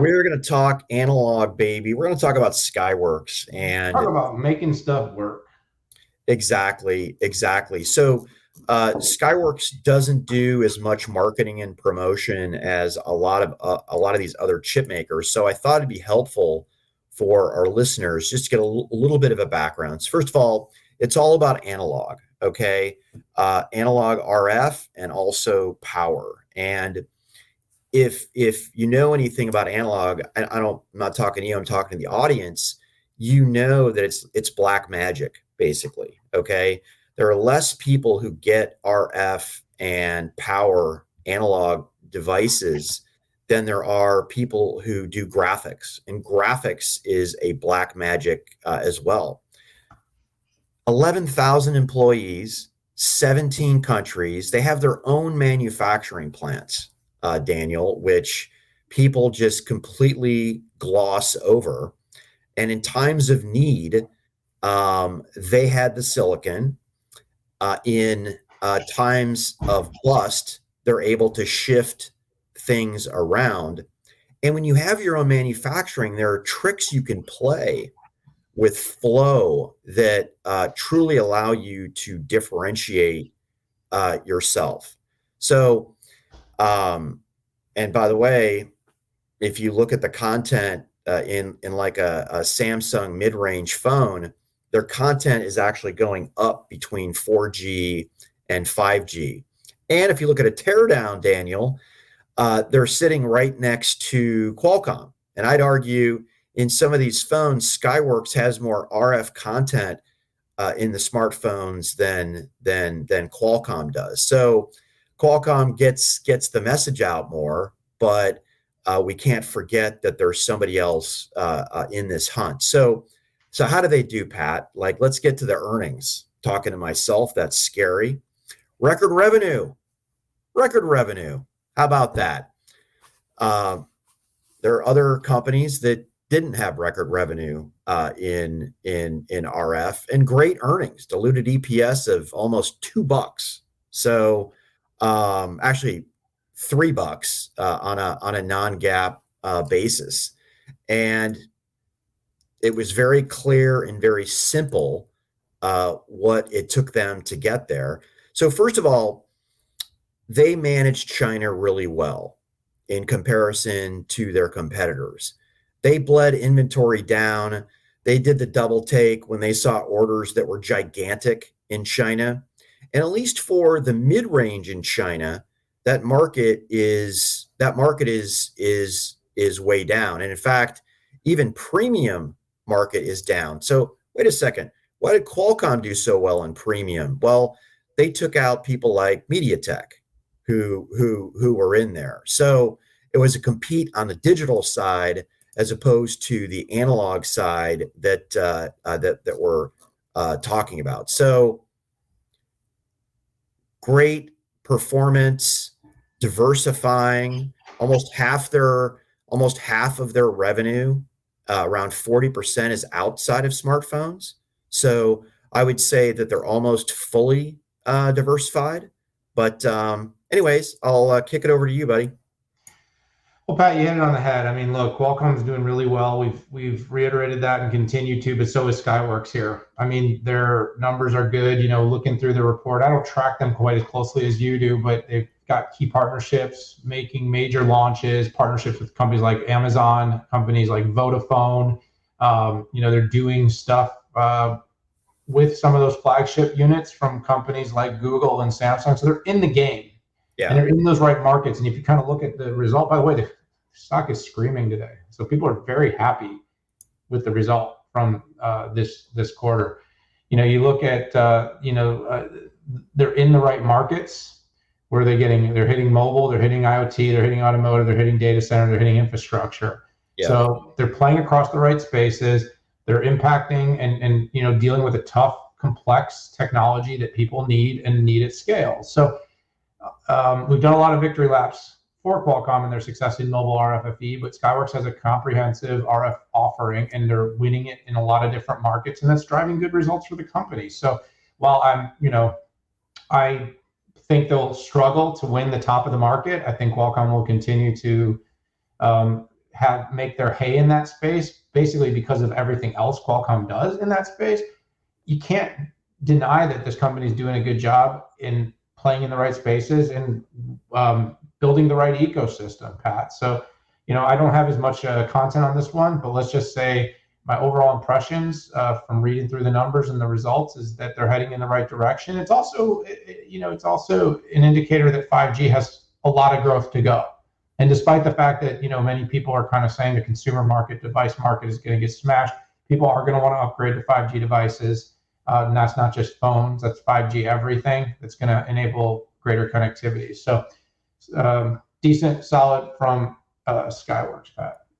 We're going to talk analog, baby. We're going to talk about Skyworks Talk and about making stuff work. exactly. So, Skyworks doesn't do as much marketing and promotion as a lot of these other chip makers. So, I thought it'd be helpful for our listeners just to get a little bit of a background. So first of all, it's all about analog. Okay, analog RF and also power. And if you know anything about analog, I'm not talking to you, I'm talking to the audience, you know that it's black magic, basically. Okay. There are less people who get RF and power analog devices than there are people who do graphics. And graphics is a black magic as well. 11,000 employees, 17 countries. They have their own manufacturing plants, Daniel, which people just completely gloss over. And in times of need, they had the silicon. In times of bust, they're able to shift things around. And when you have your own manufacturing, there are tricks you can play with flow that truly allow you to differentiate yourself. So, and by the way, if you look at the content in like a Samsung mid-range phone, their content is actually going up between 4G and 5G. And if you look at a teardown, Daniel, they're sitting right next to Qualcomm. And I'd argue in some of these phones, Skyworks has more RF content in the smartphones than Qualcomm does. So Qualcomm gets the message out more, but we can't forget that there's somebody else in this hunt. So how do they do, Pat? Like, let's get to the earnings. Talking to myself, that's scary. Record revenue, record revenue. How about that? Uh, there are other companies that didn't have record revenue in RF and great earnings, diluted EPS of almost $2. So actually $3 on a non-GAAP basis, and it was very clear and very simple what it took them to get there. So first of all, they managed China really well in comparison to their competitors. They bled inventory down. They did the double take when they saw orders that were gigantic in China. And at least for the mid-range in China, that market is way down. And in fact, even premium market is down. So wait a second. Why did Qualcomm do so well in premium? Well, they took out people like MediaTek who were in there. So it was a compete on the digital side as opposed to the analog side that we're talking about. So great performance, diversifying. Almost half of their revenue, around 40% is outside of smartphones. So I would say that they're almost fully diversified. But anyways, I'll kick it over to you, buddy. Well, Pat, you hit it on the head. I mean, look, Qualcomm's doing really well. We've reiterated that and continue to, but so is Skyworks here. I mean, their numbers are good. Looking through the report, I don't track them quite as closely as you do, but they've got key partnerships, making major launches, partnerships with companies like Amazon, companies like Vodafone. They're doing stuff with some of those flagship units from companies like Google and Samsung. So they're in the game and Yeah. they're in those right markets. And if you kind of look at the result, by the way, the stock is screaming today. So people are very happy with the result from this quarter. You look at they're in the right markets where they're hitting mobile, they're hitting IoT, they're hitting automotive, they're hitting data center, they're hitting infrastructure. Yeah. So they're playing across the right spaces. They're impacting and dealing with a tough, complex technology that people need and need at scale. So we've done a lot of victory laps for Qualcomm and their success in mobile RFFE, but Skyworks has a comprehensive RF offering and they're winning it in a lot of different markets, and that's driving good results for the company. So while I think they'll struggle to win the top of the market, I think Qualcomm will continue to make their hay in that space, basically because of everything else Qualcomm does in that space. You can't deny that this company is doing a good job in playing in the right spaces and building the right ecosystem, Pat. So, I don't have as much content on this one, but let's just say my overall impressions from reading through the numbers and the results is that they're heading in the right direction. It's also, it's also an indicator that 5G has a lot of growth to go. And despite the fact that, many people are kind of saying the consumer market, device market is going to get smashed, people are going to want to upgrade to 5G devices. And that's not just phones, that's 5G everything that's going to enable greater connectivity. So decent, solid from Skyworks, Pat.